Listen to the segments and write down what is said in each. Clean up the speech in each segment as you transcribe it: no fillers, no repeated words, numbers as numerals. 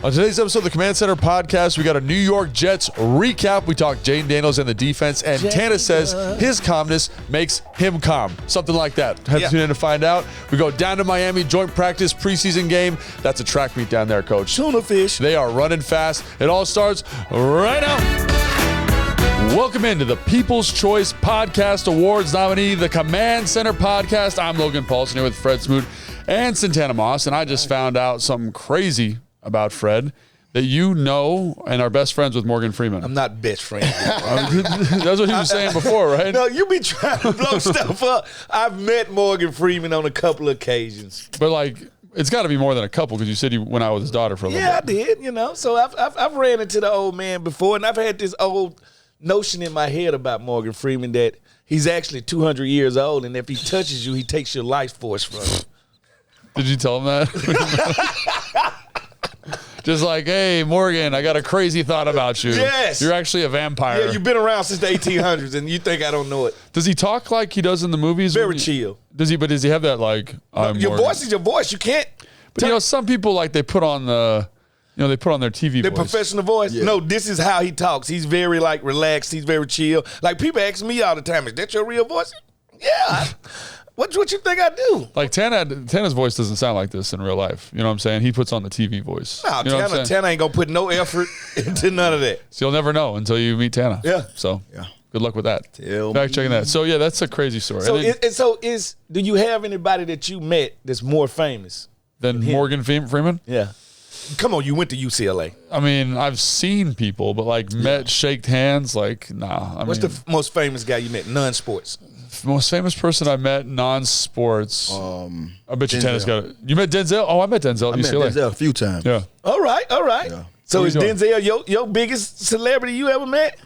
On today's episode of the Command Center podcast, we got a New York Jets recap. We talk Jaden Daniels and the defense, and Tana says his calmness makes him calm. Something like that. Have to tune in to find out. We go down to Miami, joint practice, preseason game. That's a track meet down there, Coach. Tuna fish. They are running fast. It all starts right now. Welcome into the People's Choice Podcast Awards nominee, the Command Center podcast. I'm Logan Paulson here with Fred Smoot and Santana Moss, and I just found out something crazy about Fred, that you know and are best friends with Morgan Freeman. I'm not best friends. That's what he was saying before, right? No, you be trying to blow stuff up. I've met Morgan Freeman on a couple of occasions. But like, it's got to be more than a couple, because you said you went out with his daughter for a little bit. Yeah, I did. You know, so I've ran into the old man before, and I've had this old notion in my head about Morgan Freeman that he's actually 200 years old, and if he touches you, he takes your life force from you. Did you tell him that? Just like, hey, Morgan, I got a crazy thought about you. Yes. You're actually a vampire. Yeah, you've been around since the 1800s, and you think I don't know it. Does he talk like he does in the movies? Very chill. Does he? But does he have that like? Your Morgan? voice is your voice. You can't. But you know, some people like they put on the, they put on their TV The voice. professional voice? Yeah. No, this is how he talks. He's very like relaxed. He's very chill. Like people ask me all the time, is that your real voice? Yeah. What you think I do? Like Tana's voice doesn't sound like this in real life. You know what I'm saying? He puts on the TV voice. No, you know Tana ain't gonna put no effort into none of that. So you'll never know until you meet Tana. Yeah. So good luck with that. Tell Fact me. checking that. So yeah, that's a crazy story. So do you have anybody that you met that's more famous than Morgan Freeman? Yeah. Come on, you went to UCLA. I mean, I've seen people, but like met, shaked hands, like nah. What's the most famous guy you met? Non-sports. Most famous person I met, non-sports. I bet you Denzel. Tana's got it. You met Denzel? Oh, I met Denzel at I met UCLA. Denzel a few times. Yeah. All right. Yeah. So What is are you Denzel your biggest celebrity you ever met?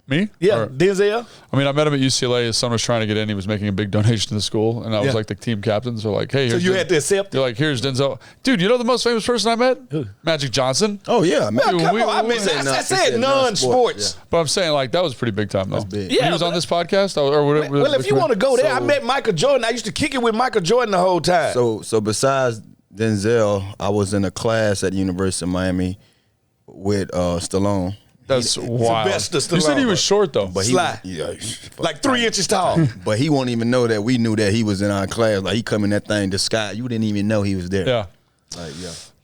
Me? Yeah, Or- Denzel. I mean, I met him at UCLA. His son was trying to get in. He was making a big donation to the school, and I was like the team captain. So like, hey, So here's you had to accept They're it? like, here's Denzel. Dude, you know the most famous person I met? Who? Magic Johnson. Oh yeah, man. Well, come we- on. we- I said non-sports. But I'm saying like that was pretty big time though. That's big. Yeah, he was but- on this podcast or whatever. Well, if you want to go there, I So- met Michael Jordan. I used to kick it with Michael Jordan the whole time. So besides Denzel, I was in a class at the University of Miami with Stallone. That's wild. Sylvester You said he Stallone. was short though. But Sly. he like 3 inches tall. but he won't even know that we knew that he was in our class. Like he come in that thing disguised. You didn't even know he was there. Yeah. Like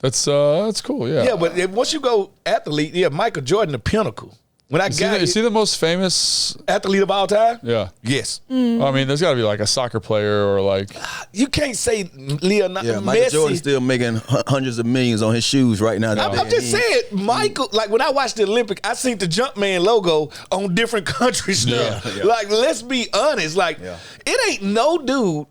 That's cool. Yeah. Yeah, but once you go athlete, Michael Jordan, the pinnacle. When I got Is he the most famous? athlete of all time? Yeah. Yes. I mean, there's got to be like a soccer player or like. You can't say Leonardo Yeah, Michael Messi. Jordan's still making hundreds of millions on his shoes right now. I'm just saying, Michael, like when I watched the Olympic, I seen the Jumpman logo on different country stuff. Yeah. Like, let's be honest. Like, it ain't no dude,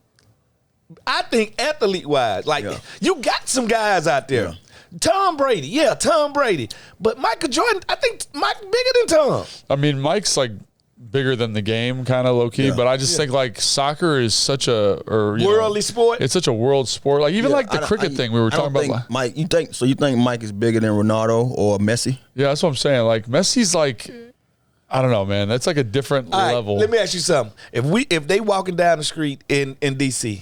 I think athlete-wise, like, you got some guys out there. Yeah. Tom Brady. But Michael Jordan, I think Mike bigger than Tom. I mean, Mike's like bigger than the game, kind of low key. Yeah. But I just think like soccer is such a Worldly sport. It's such a world sport. Like even like the cricket thing we were talking about. Think Mike, you think Mike is bigger than Ronaldo or Messi? Yeah, that's what I'm saying. Like Messi's like, I don't know, man. That's like a different All right, level. let me ask you something. If they walking down the street in DC,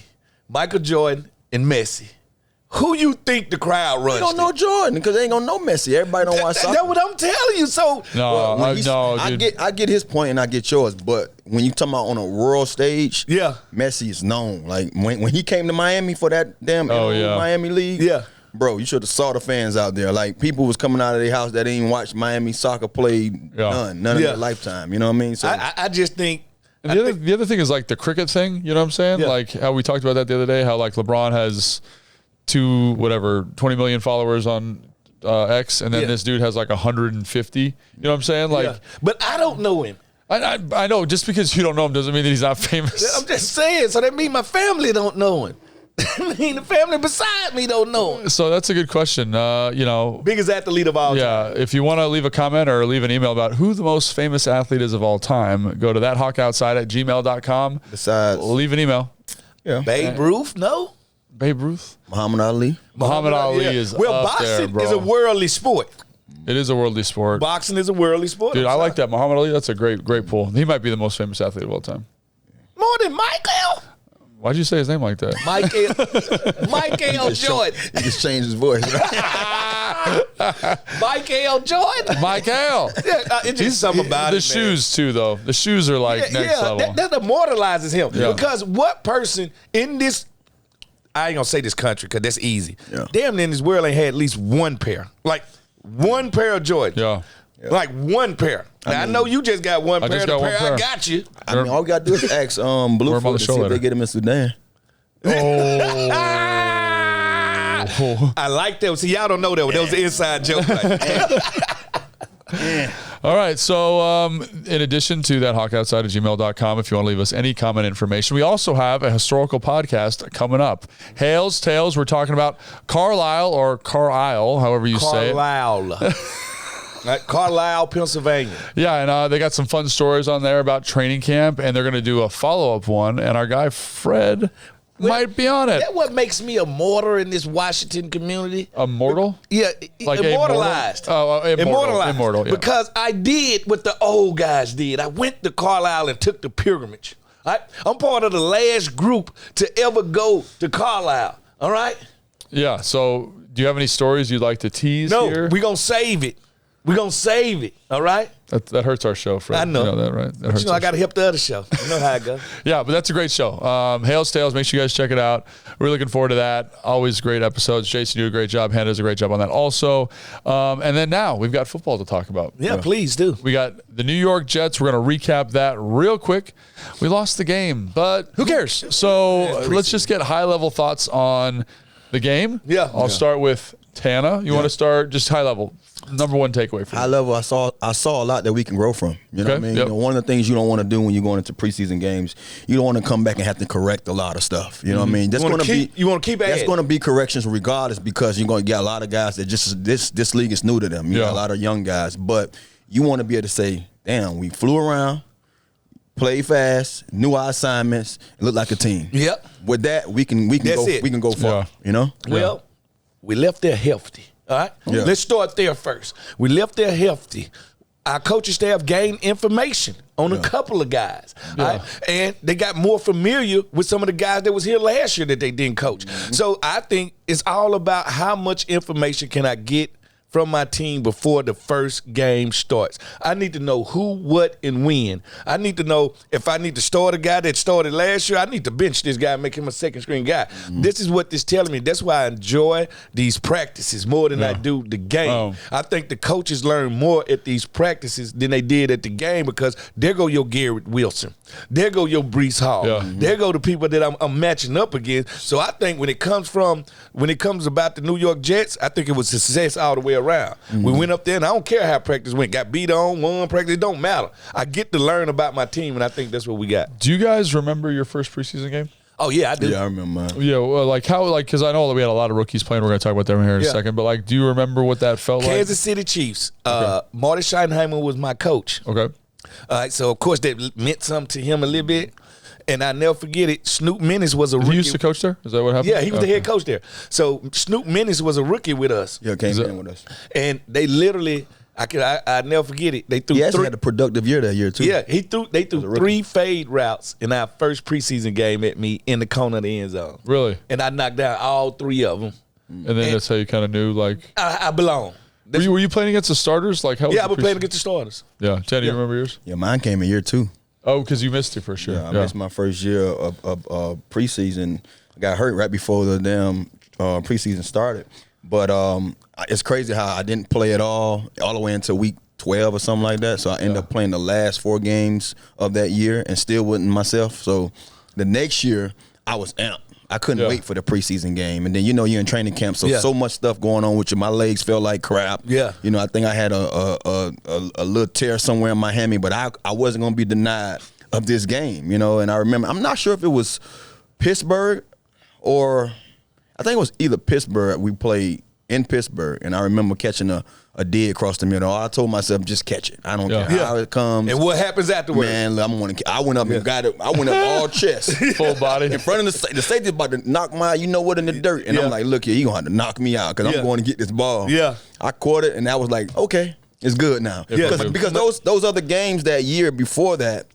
Michael Jordan and Messi, who you think the crowd runs? You don't know Jordan because they ain't gonna know Messi. Everybody don't watch soccer. That's what I'm telling you. So No, Well, no, dude. I get his point and I get yours, but when you talking about on a world stage, Yeah. Messi is known. Like when he came to Miami for that damn yeah. Miami League, Yeah. bro, you should have saw the fans out there. Like people was coming out of their house that didn't even watch Miami soccer play none of their lifetime. You know what I mean? So I just think. And the other thing is like the cricket thing. You know what I'm saying? Yeah. Like how we talked about that the other day. How like LeBron has 20 million followers on X, and then this dude has like 150. You know what I'm saying? Like, But I don't know him. I know just because you don't know him doesn't mean that he's not famous. I'm just saying. So that means my family don't know him. I mean, the family beside me don't know him. So that's a good question. Biggest athlete of all time. Yeah, if you want to leave a comment or leave an email about who the most famous athlete is of all time, go to thathawkoutside@gmail.com. besides, Leave an email. Babe Ruth, no. Babe Ruth? Muhammad Ali. Muhammad Ali Yeah. is well, up there, boxing bro. is a worldly sport. It is a worldly sport. Boxing is a worldly sport. Dude, I'm I like sorry. that. Muhammad Ali, that's a great pull. He might be the most famous athlete of all time. More than Michael. Why'd you say his name like that? Michael Jordan. He just changed his voice. Michael Jordan. Michael. It's just something about the shoes too, though. The shoes are like next level. That immortalizes him. Yeah. Because what person in this, I ain't gonna say this country because that's easy. Yeah. Damn near in this world ain't had at least one pair. Like one pair of Jordans. Yeah. Like one pair. Now, I know you just got one pair. just got one pair. I got you. I mean, all we gotta do is ask Bluefoot to see if they get him in Sudan. Oh. I like that. See, y'all don't know that. That was an inside joke. All right. So, in addition to that, hawkoutside@gmail.com, if you want to leave us any comment information, we also have a historical podcast coming up. Hales Tales. We're talking about Carlisle, however you say it. Carlisle, Pennsylvania. Yeah, and they got some fun stories on there about training camp, and they're going to do a follow-up one, and our guy Fred might be on it. That's what makes me a martyr in this Washington community. Immortal? Yeah, Like immortalized. Immortal, yeah. Because I did what the old guys did. I went to Carlisle and took the pilgrimage. I'm part of the last group to ever go to Carlisle. All right? Yeah, so do you have any stories you'd like to tease here? No, we're going to save it. We're going to save it, all right? That hurts our show, Fred. I know. You know that, right? That hurts I got to help the other show. You know how it goes. Yeah, but that's a great show. Hales Tales, make sure you guys check it out. We're looking forward to that. Always great episodes. Jason, you do a great job. Hannah does a great job on that also. And then now we've got football to talk about. Yeah, please do. We got the New York Jets. We're going to recap that real quick. We lost the game, but who cares? So let's just get high-level thoughts on the game. Yeah. I'll start with Tana. You want to start just high-level? Number one takeaway for you. High level, I saw a lot that we can grow from. You know what I mean? Yep. You know, one of the things you don't want to do when you're going into preseason games, you don't want to come back and have to correct a lot of stuff. You know what I mean? That's going to be you want to keep that's going to be corrections regardless, because you're going to get a lot of guys that just this league is new to them. You got a lot of young guys, but you want to be able to say, "Damn, we flew around, played fast, knew our assignments, and looked like a team." Yep. With that, we can go far. Yeah. You know? Well, we left there healthy. All right? Yeah. Let's start there first. We left there healthy. Our coaching staff gained information on a couple of guys. All right? And they got more familiar with some of the guys that was here last year that they didn't coach. So I think it's all about how much information can I get from my team before the first game starts. I need to know who, what, and when. I need to know if I need to start a guy that started last year, I need to bench this guy and make him a second screen guy. This is what this telling me. That's why I enjoy these practices more than I do the game. I think the coaches learn more at these practices than they did at the game, because there go your Garrett Wilson. There go your Breece Hall. There go the people that I'm matching up against. So I think when it comes about the New York Jets, I think it was success all the way around. We went up there, and I don't care how practice went. Got beat on, won practice. It don't matter. I get to learn about my team, and I think that's what we got. Do you guys remember your first preseason game? Oh, yeah, I do. Yeah, I remember mine. Yeah, well, because I know that we had a lot of rookies playing. We're going to talk about them here in a second. But, do you remember what that felt like? Kansas City Chiefs. Marty Schottenheimer was my coach. Okay. All right, so, of course, that meant something to him a little bit. And I never forget it. Snoop Menace was a rookie. He used to coach there? Is that what happened? Yeah, he was the head coach there. So Snoop Menace was a rookie with us. Yeah, came in with us. And they literally, I never forget it. They threw He actually had a productive year that year too. Yeah, they threw 3 fade routes in our first preseason game at me in the corner of the end zone. Really? And I knocked down all 3 of them. And then that's how you kind of knew, I belong. Were you playing against the starters? How I was playing against the starters. Yeah. Teddy, you remember yours? Yeah, mine came in year 2. Oh, because you missed it for sure. Yeah, I missed my first year of preseason. I got hurt right before the damn preseason started. But it's crazy how I didn't play at all the way until week 12 or something like that. So I ended up playing the last 4 games of that year and still wasn't myself. So the next year, I was amped. I couldn't wait for the preseason game. And then, you're in training camp, so much stuff going on with you. My legs felt like crap. Yeah. I think I had a little tear somewhere in my hammy, but I wasn't going to be denied of this game, And I remember, I'm not sure if it was Pittsburgh or I think it was either Pittsburgh. We played in Pittsburgh, and I remember catching a dead across the middle. I told myself, just catch it. I don't care how it comes. And what happens afterwards? Man, I went up and got it. I went up all chest. Full body. In front of the safety about to knock my, in the dirt. And I'm like, look here, you're going to have to knock me out because I'm going to get this ball. Yeah. I caught it, and I was like, okay, it's good now. Because those other games that year before that,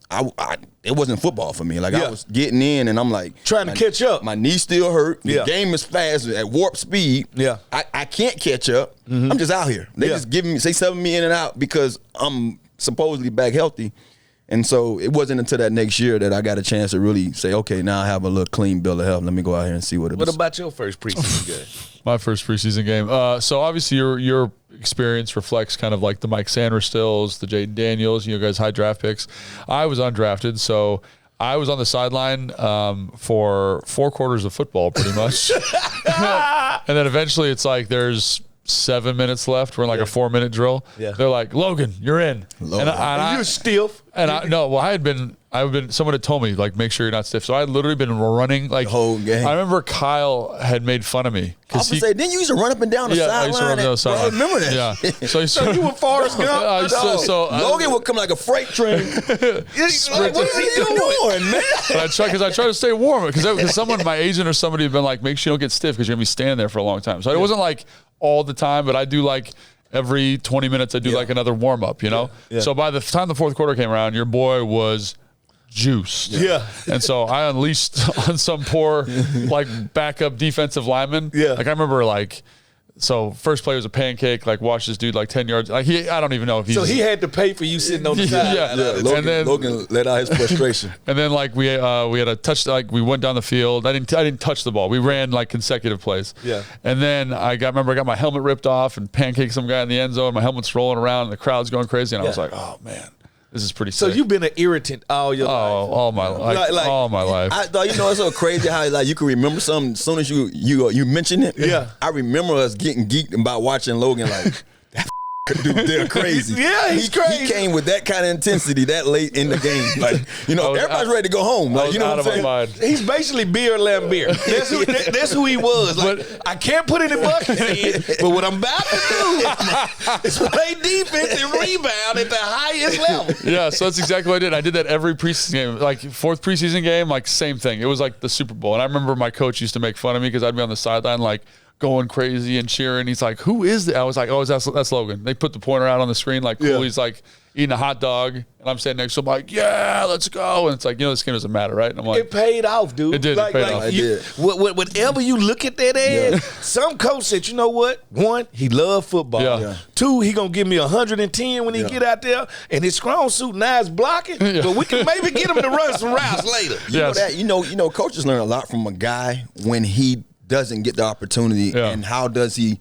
it wasn't football for me. Like I was getting in, and I'm like trying to catch up. My knee still hurt. The Yeah. game is fast at warp speed. Yeah. I can't catch up. I'm just out here. They just subbing me in and out because I'm supposedly back healthy. And so it wasn't until that next year that I got a chance to really say, okay, now I have a little clean bill of health. Let me go out here and see what it was. What about your first preseason game? My first preseason game. So obviously your experience reflects kind of like the Mike Sanders stills, the Jaden Daniels, you guys high draft picks. I was undrafted, so I was on the sideline for 4 quarters of football pretty much. And then eventually it's like there's 7 minutes left. We're in like a 4-minute drill. Yeah. They're like, Logan, you're in. Logan. And you were stiff. And I had been, someone had told me, like, make sure you're not stiff. So I had literally been running, like, The whole game. I remember Kyle had made fun of me. I was say, didn't you used to run up and down the I used to run sideline? down the sideline. I remember that. Yeah. So you were Forrest Gump? Logan would come like a freight train. Like, what are you doing, man? But I try to stay warm because someone, my agent or somebody had been like, make sure you don't get stiff because you're going to be standing there for a long time. So it wasn't like all the time, but I do like every 20 minutes I do like another warm up, you know? Yeah. So by the time the fourth quarter came around, your boy was juiced. Yeah. And so I unleashed on some poor like backup defensive lineman. Yeah. Like I remember like, so first play was a pancake, like watched this dude like 10 yards. Like I don't even know if he's. So he had to pay for you sitting on the side. Yeah. Logan let out his frustration. And then like we had a touch, like we went down the field. I didn't touch the ball. We ran like consecutive plays. Yeah. And then I got my helmet ripped off and pancaked some guy in the end zone. My helmet's rolling around and the crowd's going crazy. And I was like, oh man, this is pretty sick. So you've been an irritant all your life. all my life. All my life. I thought, it's so crazy how like you can remember something as soon as you mention it. Yeah. I remember us getting geeked about watching Logan like that dude, they're crazy. Yeah, he's crazy. He came with that kind of intensity that late in the game. Like, everybody's ready to go home. Like, you know what I'm saying? Mind. He's basically Beer Lambeer. That's who he was. Like, I can't put any buckets in, but what I'm about to do is play defense and rebound at the highest level. Yeah, so that's exactly what I did. I did that every preseason game. Like fourth preseason game, like same thing. It was like the Super Bowl. And I remember my coach used to make fun of me because I'd be on the sideline like going crazy and cheering. He's like, who is that? I was like, oh, that's Logan. They put the pointer out on the screen like cool. Yeah. He's like eating a hot dog. And I'm standing next to him like, yeah, let's go. And it's like, this game doesn't matter, right? And I'm like, it paid off, dude. It did. It paid off. It did. Whatever you look at that as, some coach said, you know what? 1, he loved football. Yeah. 2, he going to give me 110 when he get out there. And his strong suit now is blocking. But we can maybe get him to run some routes later. You know that, coaches learn a lot from a guy when he doesn't get the opportunity and how does he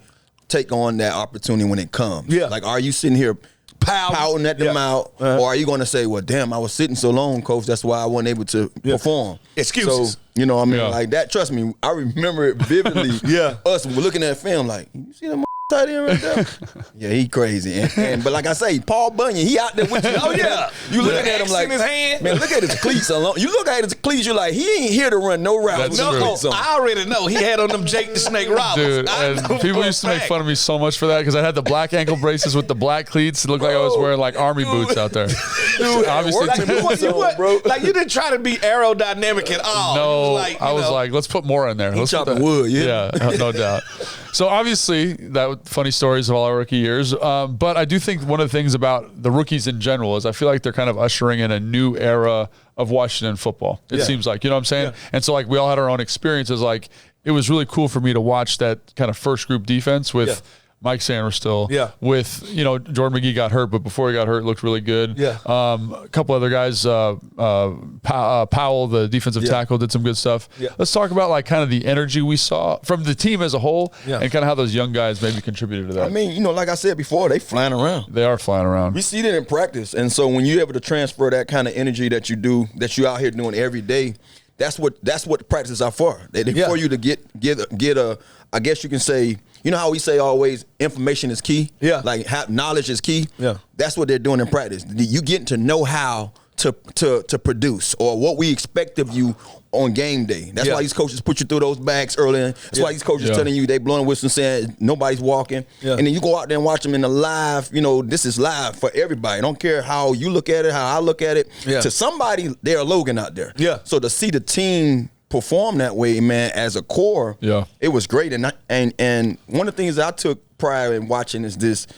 take on that opportunity when it comes. Like, are you sitting here pouting at them out, or are you going to say, well, damn, I was sitting so long, coach, that's why I wasn't able to perform. Excuses. So, like that, trust me, I remember it vividly. Us looking at film like, you see that tight end right there? Yeah, he crazy. But like I say, Paul Bunyan, he out there with you. Oh, yeah. You looking at him like, in his hand. Man, look at his cleats alone. You look at his cleats, you're like, he ain't here to run no routes. I already know. He had on them Jake the Snake Roberts. Dude, and people used to make fun of me so much for that because I had the black ankle braces with the black cleats. It looked like I was wearing like army boots out there. Dude, obviously, like you didn't try to be aerodynamic at all. No, I was like, let's put more in there. Let's chopping wood, yeah, no doubt. So obviously, that funny stories of all our rookie years. But I do think one of the things about the rookies in general is I feel like they're kind of ushering in a new era of Washington football. It seems like, you know what I'm saying? Yeah. And so like we all had our own experiences. Like it was really cool for me to watch that kind of first group defense with Mike Sanders still. With, Jordan McGee got hurt, but before he got hurt, looked really good. A couple other guys, Powell, the defensive tackle, did some good stuff. Let's talk about like kind of the energy we saw from the team as a whole and kind of how those young guys maybe contributed to that. I mean, like I said before, they flying around. They are flying around. We see that in practice. And so when you're able to transfer that kind of energy that you out here doing every day, that's what the practices are for. They're for you to get a, I guess you can say, you know how we say always information is key? Yeah. Like knowledge is key? Yeah. That's what they're doing in practice. You getting to know how to produce or what we expect of you on game day. That's why these coaches put you through those bags early. That's why these coaches telling you they blowing whistles saying nobody's walking. And then you go out there and watch them in the live. This is live for everybody. I don't care how you look at it, how I look at it. To somebody, they're a Logan out there. So to see the team perform that way, man, as a core, it was great. And one of the things that I took pride in watching is this.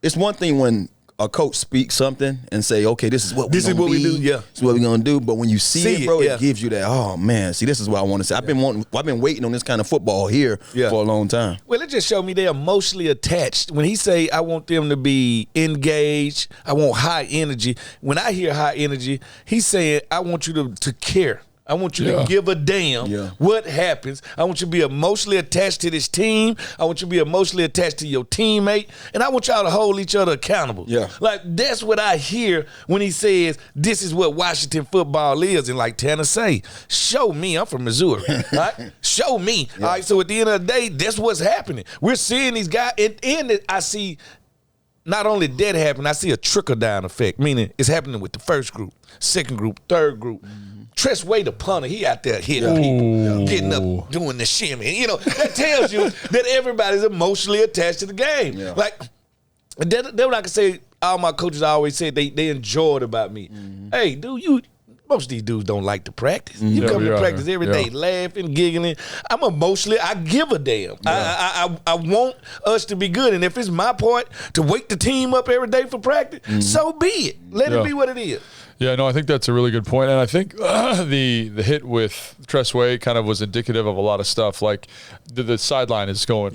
It's one thing when a coach speak something and say, okay, this is what we do. Yeah, this is what we're gonna do. But when you see it, bro, yeah. it gives you that. Oh man, see, this is what I want to say. I've been waiting on this kind of football here for a long time. Well, it just showed me they're emotionally attached. When he say, I want them to be engaged, I want high energy. When I hear high energy, he's saying, I want you to care. I want you to give a damn what happens. I want you to be emotionally attached to this team. I want you to be emotionally attached to your teammate. And I want y'all to hold each other accountable. Yeah. Like, that's what I hear when he says, this is what Washington football is. And like Tanner say, show me. I'm from Missouri. Right? Show me. Yeah. All right, so at the end of the day, that's what's happening. We're seeing these guys. And I see not only that happen, I see a trickle-down effect, meaning it's happening with the first group, second group, third group. Tress Way, the punter, he out there hitting people, getting up, doing the shimmy. You know, that tells you that everybody's emotionally attached to the game. Yeah. Like, that's what I can say. All my coaches always said they enjoyed about me. Hey, dude, most of these dudes don't like to practice. You come to practice every day, laughing, giggling. I'm emotionally, I give a damn. Yeah. I want us to be good. And if it's my part to wake the team up every day for practice, so be it. Let it be what it is. Yeah, no, I think that's a really good point. And I think the hit with Tress Way kind of was indicative of a lot of stuff. Like the sideline is going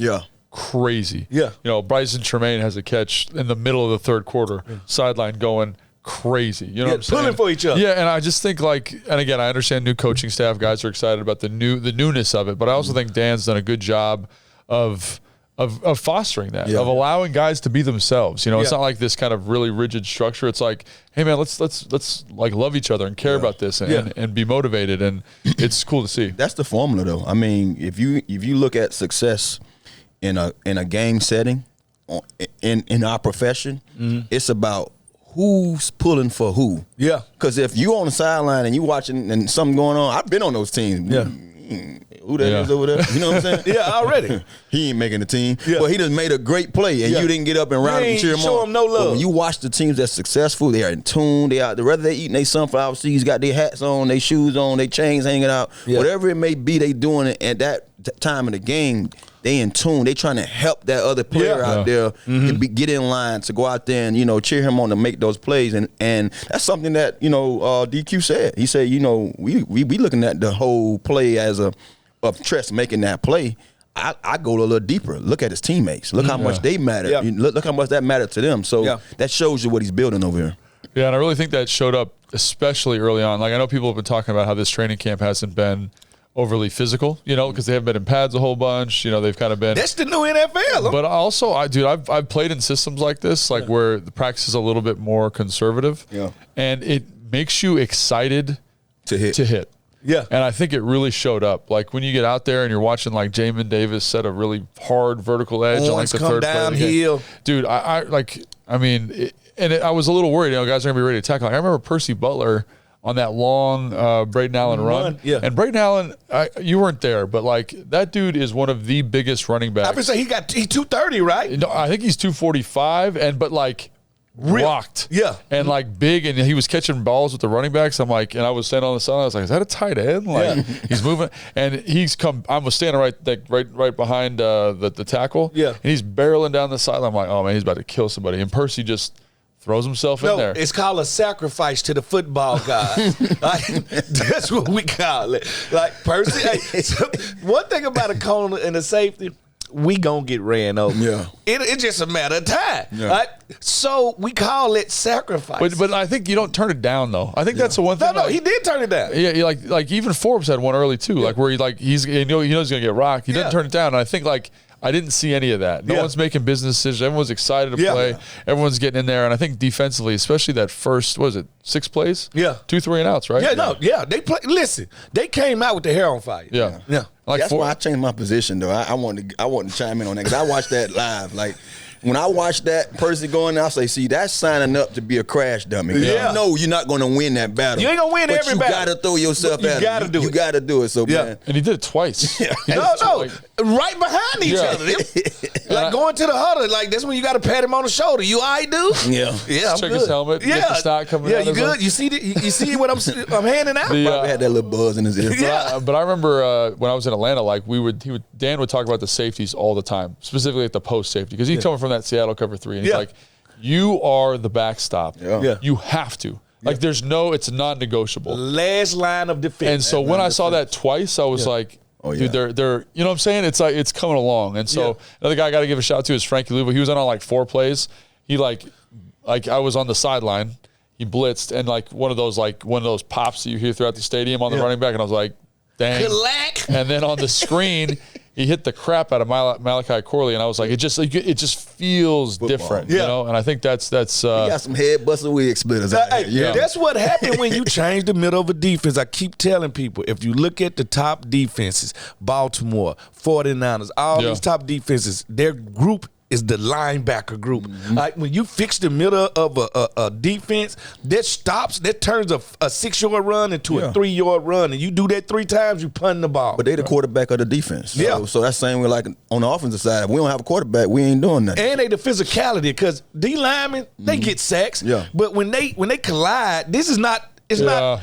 crazy. Yeah. You know, Bryson Tremaine has a catch in the middle of the third quarter, sideline going crazy. You know what I'm saying? Pulling for each other. Yeah, and I just think and again, I understand new coaching staff, guys are excited about the newness of it, but I also think Dan's done a good job of fostering that, of allowing guys to be themselves. You know, it's not like this kind of really rigid structure. It's like, hey man, let's like love each other and care about this and be motivated, and it's cool to see. That's the formula though. I mean, if you look at success in a game setting in our profession, it's about who's pulling for who. Yeah. Because if you on the sideline and you watching and something going on, I've been on those teams. Yeah. Who that is over there? You know what I'm saying? Already. He ain't making the team. Yeah. But he just made a great play, and you didn't get up and round him and cheer him on. Show him no love. But when you watch the teams that's successful, they are in tune. They out. Whether they eating their sunflower seeds, got their hats on, their shoes on, their chains hanging out, whatever it may be, they doing it at that time of the game. They in tune. They trying to help that other player out there and get in line to go out there and cheer him on to make those plays. And that's something that DQ said. He said we looking at the whole play as of Tress making that play. I go a little deeper. Look at his teammates. Look how much they matter. Yeah. Look how much that mattered to them. So that shows you what he's building over here. Yeah, and I really think that showed up especially early on. Like, I know people have been talking about how this training camp hasn't been overly physical, because they haven't been in pads a whole bunch. They've kind of been. That's the new NFL. But also, I've played in systems like this, where the practice is a little bit more conservative. Yeah. And it makes you excited to hit. Yeah. And I think it really showed up. Like, when you get out there and you're watching, like, Jamin Davis set a really hard vertical edge on, like, the third play. Downhill. Dude, I was a little worried, guys are going to be ready to tackle. I remember Percy Butler on that long Braden Allen run. Yeah. And Braden Allen, you weren't there, but, like, that dude is one of the biggest running backs. I would say he's 230, right? No, I think he's 245, but, like, rocked. Yeah. And, like, big, and he was catching balls with the running backs. I'm like, and I was standing on the sideline, I was like, is that a tight end? Like, he's moving, and I was standing right behind the tackle. Yeah. And he's barreling down the sideline. I'm like, oh man, he's about to kill somebody. And Percy just throws himself in there. It's called a sacrifice to the football guys. That's what we call it. Like, Percy, one thing about a corner and a safety, we gonna get ran over. Yeah. It's just a matter of time. Yeah. Right? So we call it sacrifice. But I think you don't turn it down though. I think that's the one thing. No, he did turn it down. Yeah, like even Forbes had one early too. Like, where he knows he's gonna get rocked. He doesn't turn it down. And I think, like, I didn't see any of that. No one's making business decisions. Everyone's excited to play. Everyone's getting in there. And I think defensively, especially that first, 6 plays? Yeah. 2, 3 and outs, right? Yeah, they play. Listen, they came out with the hair on fire. Yeah. Like, that's why I changed my position though. I wanted to chime in on that because I watched that live. Like, when I watched that Percy going, I say, see, that's signing up to be a crash dummy. Yeah. You know you're not going to win that battle. You ain't going to win every battle. You got to throw yourself at him. You got to do it. So, man. And he did it twice. Right behind each other. Like, going to the huddle. Like, that's when you got to pat him on the shoulder. You all right, dude? Yeah. Yeah, I'm check good. His helmet. Yeah. Get the stock coming out. Yeah, you good? You see what I'm handing out? Probably had that little buzz in his ear. But I remember when I was in Atlanta, like, Dan would talk about the safeties all the time, specifically at the post safety, because he's coming from that Seattle cover 3, and he's like, You are the backstop. Yeah. You have to. Like, it's non-negotiable. Last line of defense. And so when I saw that twice, I was like, dude, they're, you know what I'm saying? It's like, it's coming along. And so another guy I got to give a shout out to is Frankie Louvo. He was on like 4 plays. He like I was on the sideline. He blitzed, and like one of those pops that you hear throughout the stadium on the running back, and I was like, dang. And then on the screen, he hit the crap out of Malachi Corley, and I was like, it just feels different, you know. And I think that's. You got some head busting wig splitters. That's what happened when you change the middle of a defense. I keep telling people, if you look at the top defenses, Baltimore, 49ers, all these top defenses, their group is the linebacker group. Like, when you fix the middle of a defense, that turns a 6-yard run into a 3-yard run, and you do that 3 times, you punt the ball. But they the quarterback of the defense. So that's same way like on the offensive side. If we don't have a quarterback, we ain't doing nothing. And they the physicality, because D linemen, they get sacks. But when they collide, this is not. It's not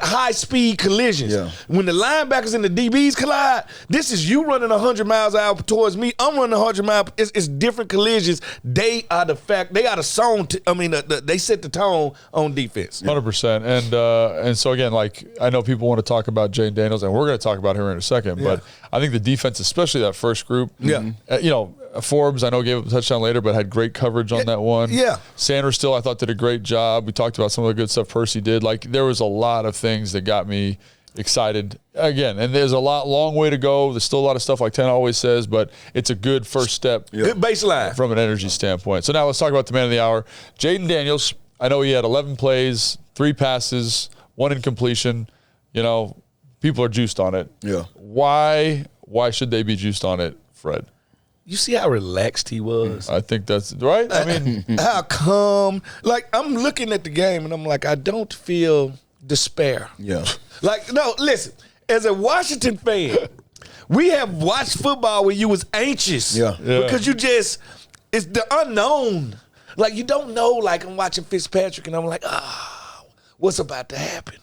high speed collisions. When the linebackers and the DBs collide, this is you running 100 miles an hour towards me. I'm running 100 miles. It's different collisions. They are the fact. They are the zone. They set the tone on defense. 100%. And so again, like, I know people want to talk about Jaden Daniels, and we're going to talk about her in a second. But I think the defense, especially that first group. You know, Forbes, I know, gave up a touchdown later, but had great coverage on that one. Sanders still, I thought, did a great job. We talked about some of the good stuff Percy did. Like, there was a lot of things that got me excited. Again, and there's a long way to go. There's still a lot of stuff, like Ten always says, but it's a good first step. Good baseline. From an energy standpoint. So now let's talk about the man of the hour. Jaden Daniels, I know he had 11 plays, 3 passes, 1 incompletion. You know, people are juiced on it. Why should they be juiced on it, Fred? You see how relaxed he was? I think that's right. I mean, how calm. Like, I'm looking at the game and I'm like, I don't feel despair. Like, no, listen, as a Washington fan, we have watched football where you was anxious. Because it's the unknown. Like, you don't know. Like, I'm watching Fitzpatrick and I'm like, what's about to happen?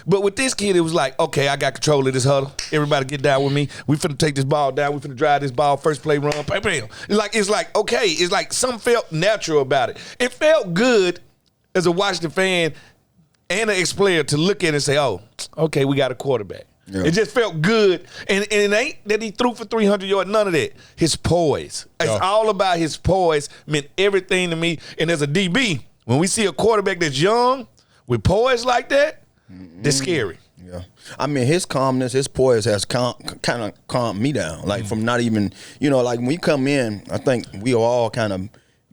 But with this kid, it was like, okay, I got control of this huddle. Everybody get down with me. We finna take this ball down. We finna drive this ball. First play run. Bam, bam. It's like, okay. It's like something felt natural about it. It felt good as a Washington fan and an ex-player to look at it and say, oh, okay, we got a quarterback. It just felt good. And it ain't that he threw for 300 yards, none of that. His poise. It's all about his poise. Meant everything to me. And as a DB, when we see a quarterback that's young with poise like that, that's scary. I mean, his calmness, his poise has kind of calmed me down. Like, from not even, you know, like when we come in, I think we all kind of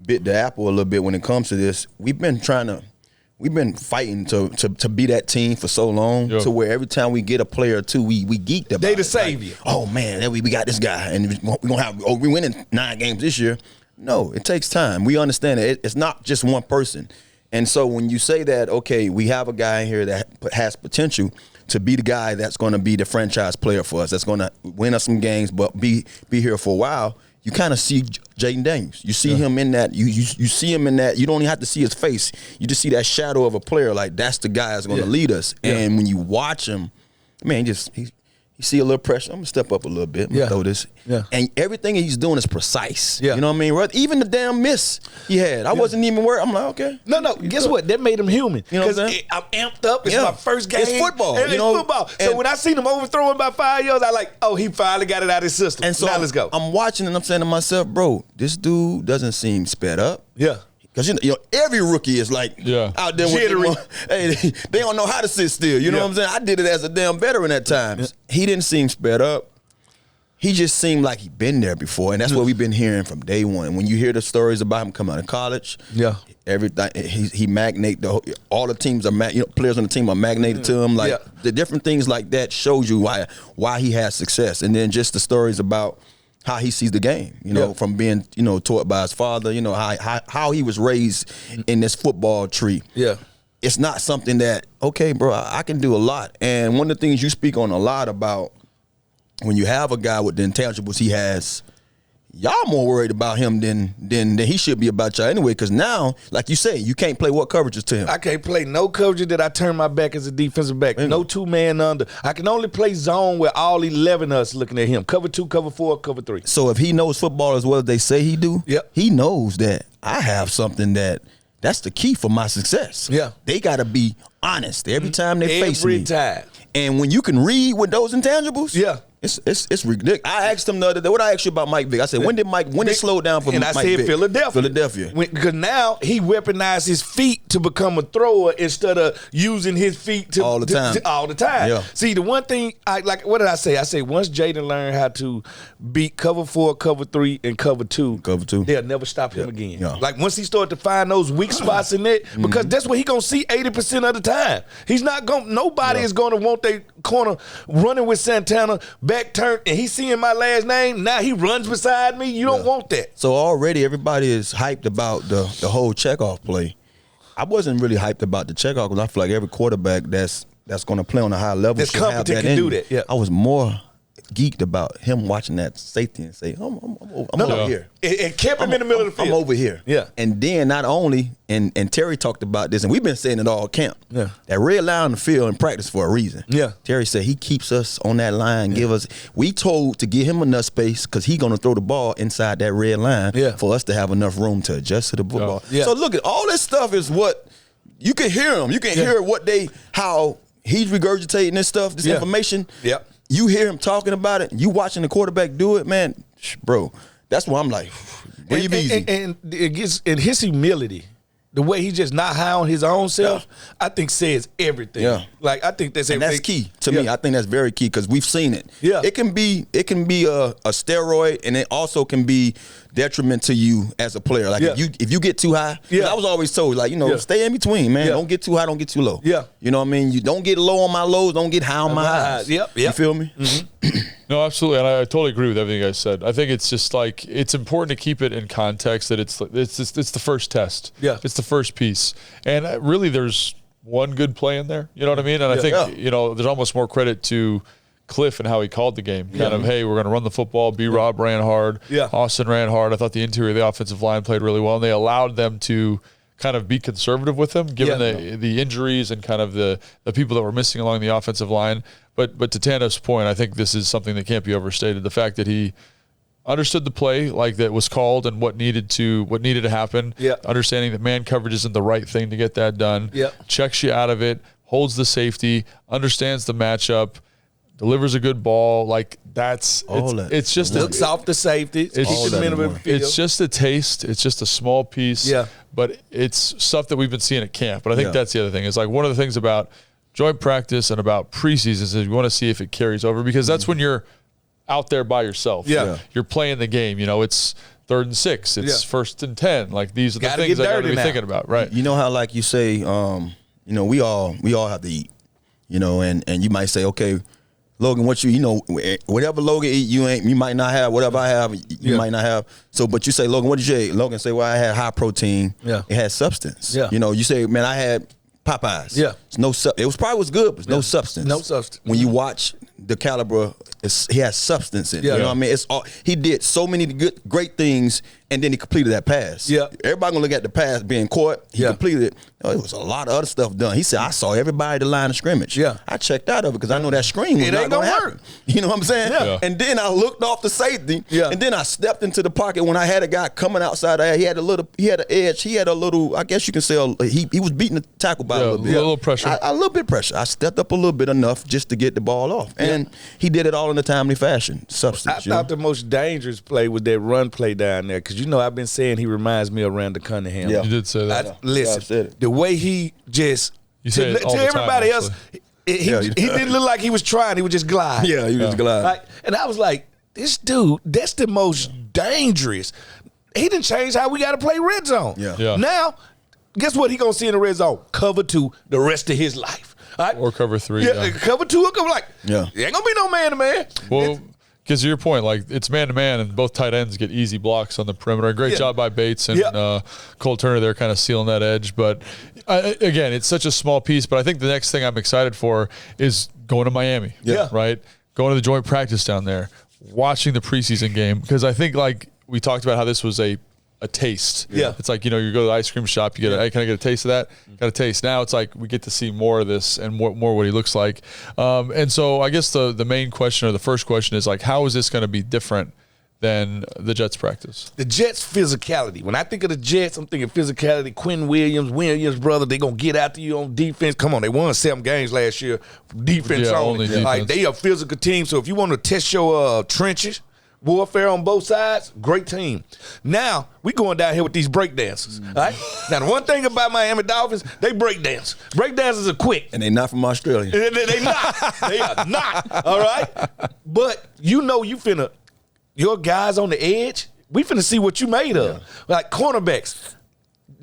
bit the apple a little bit when it comes to this. We've been fighting to be that team for so long, to where every time we get a player or two, we geeked about they the it. savior. Like, oh man, we got this guy, and we winning 9 games this year. No, it takes time. We understand it. It's not just one person. And so when you say that, okay, we have a guy here that has potential to be the guy that's going to be the franchise player for us, that's going to win us some games, but be here for a while, you kind of see Jaden Daniels. You see him in that. You see him in that. You don't even have to see his face. You just see that shadow of a player. Like, that's the guy that's going to lead us. And when you watch him, man, you see a little pressure. I'm going to step up a little bit. I'm going to throw this. And everything he's doing is precise. You know what I mean? Even the damn miss he had, I wasn't even worried. I'm like, okay. No. Guess what? That made him human. You know what I'm saying? I'm amped up. It's my first game. It's football. It's football. So when I seen him overthrowing by 5 yards, I like, oh, he finally got it out of his system. And so now let's go. I'm watching and I'm saying to myself, bro, this dude doesn't seem sped up. Because you know, every rookie is like out there with they don't know how to sit still. You know what I'm saying? I did it as a damn veteran at times. He didn't seem sped up. He just seemed like he'd been there before, and that's what we've been hearing from day one. When you hear the stories about him coming out of college, everything he magnate all the teams are players on the team are magnated to him. Like the different things like that shows you why he has success, and then just the stories about how he sees the game, you know, from being, you know, taught by his father, you know, how he was raised in this football tree. It's not something that, okay, bro, I can do a lot. And one of the things you speak on a lot about when you have a guy with the intangibles he has, y'all more worried about him than he should be about y'all anyway, because now, like you say, you can't play what coverages to him. I can't play no coverage that I turn my back as a defensive back. No 2-man under. I can only play zone where all 11 of us looking at him. Cover 2, cover 4, cover 3. So if he knows football as well as they say he do, he knows that I have something that's the key for my success. Yeah. They got to be honest every time they face me. Every time. And when you can read with those intangibles, Yeah. It's ridiculous. I asked him the other day, what I asked you about Mike Vick? I said, when it slowed down for Mike Vick? And I said Philadelphia. Philadelphia. Because now he weaponized his feet to become a thrower instead of using his feet to all the time. all the time. Yeah. See, the one thing, what did I say? I say once Jaden learned how to beat cover 4, cover 3, and cover 2, they'll never stop him again. Yeah. Like once he started to find those weak spots in it, because that's what he going to see 80% of the time. He's not going, nobody is going to want their corner running with Santana, back turn, and he seeing my last name, now he runs beside me. You don't want that. So already everybody is hyped about the whole checkoff play. I wasn't really hyped about the checkoff because I feel like every quarterback that's going to play on a high level That's competent can do that. Yeah. I was more geeked about him watching that safety and say, I'm over here. It kept him in the middle of the field. I'm over here. Yeah. And then not only, and Terry talked about this, and we've been saying it all camp. Yeah. That red line on the field in practice for a reason. Yeah. Terry said he keeps us on that line, we told to give him enough space because he's going to throw the ball inside that red line for us to have enough room to adjust to the football. Yeah. So look at all this stuff is what, you can hear him. You can hear how he's regurgitating this stuff, this information. Yep. You hear him talking about it. You watching the quarterback do it, man, bro. That's why I'm like, breathe easy. And his humility, the way he's just not high on his own self, I think says everything. Yeah. Like I think that's and everything. that's key to me. I think that's very key because we've seen it. Yeah. It can be a steroid, and it also can be detriment to you as a player. Like if you get too high, I was always told stay in between, man. Don't get too high, don't get too low. Yeah. You know what I mean? You don't get low on my lows, don't get high on my highs. Yep. You feel me? Mm-hmm. No, absolutely, and I totally agree with everything you guys said. I think it's just like it's important to keep it in context that it's the first test. Yeah. It's the first piece, and really there's one good play in there. You know what I mean? And I think there's almost more credit to Cliff and how he called the game. Kind of, hey, we're going to run the football. B-Rob ran hard. Yeah. Austin ran hard. I thought the interior of the offensive line played really well, and they allowed them to kind of be conservative with him, given the injuries and kind of the people that were missing along the offensive line. But to Tano's point, I think this is something that can't be overstated. The fact that he understood the play like that was called and what needed to happen. Yeah. Understanding that man coverage isn't the right thing to get that done. Yeah. Checks you out of it, holds the safety, understands the matchup, delivers a good ball. Like it's just looks off the safety. It's the minimum of the field. It's just a taste. It's just a small piece. Yeah. But it's stuff that we've been seeing at camp. But I think that's the other thing. It's like one of the things about joint practice and about preseason is you want to see if it carries over because that's when you're out there by yourself. Yeah. You're playing the game. It's 3rd and 6. It's 1st and 10. Like these are the things I got to be thinking about. Right. You know how like you say, we all have to eat. And you might say, okay, Logan, whatever Logan eat, you might not have. Whatever I have, you might not have. So, but you say, Logan, what did you eat? Logan say, well, I had high protein. Yeah. It had substance. Yeah. You say, man, I had Popeyes. Yeah. It was probably good, but no substance. No substance. When you watch the caliber, he has substance in it. Yeah. You know what I mean? He did so many great things, and then he completed that pass. Yeah. Everybody gonna look at the pass being caught. He completed it. It was a lot of other stuff done. He said, I saw everybody at the line of scrimmage. Yeah. I checked out of it because I know that screen was not gonna happen. You know what I'm saying? Yeah. And then I looked off the safety. Yeah. And then I stepped into the pocket when I had a guy coming outside. He had an edge. He had a little, I guess you can say, he was beating the tackle by a little bit. A little pressure. A little bit pressure. I stepped up a little bit enough just to get the ball off. And he did it all in a timely fashion. Substance. I thought the most dangerous play was that run play down there because I've been saying he reminds me of Randall Cunningham. Yeah. You did say that. Listen, the way he just You say it all to the time, everybody else, actually. he didn't look like he was trying. He was just gliding. Yeah, he was just gliding. And I was like, this dude, that's the most dangerous. He didn't change how we got to play red zone. Yeah. Now, guess what he going to see in the red zone? Cover 2 the rest of his life. All right? Or cover 3. Yeah, cover 2 or cover there ain't going to be no man-to-man. Well, because to your point, like it's man-to-man, and both tight ends get easy blocks on the perimeter. Great job by Bates and Cole Turner there kind of sealing that edge. But, again, it's such a small piece. But I think the next thing I'm excited for is going to Miami, right? Going to the joint practice down there, watching the preseason game. Because I think, like, we talked about how this was a taste. Yeah. It's like, you go to the ice cream shop, you get hey, can I get a taste of that? Got a taste. Now it's like we get to see more of this and more what he looks like. And so I guess the main question or the first question is like, how is this going to be different than the Jets practice? The Jets' physicality. When I think of the Jets, I'm thinking physicality. Quinn Williams' brother, they going to get after you on defense. Come on, they won 7 games last year. Defense only. Defense. Like, they a physical team. So if you want to test your trenches, warfare on both sides, great team. Now, we going down here with these breakdancers. All right? Now, the one thing about Miami Dolphins, they breakdance. Breakdancers are quick. And they not from Australia. They not. They are not. All right? But you finna, your guys on the edge, we finna see what you made of. Like cornerbacks.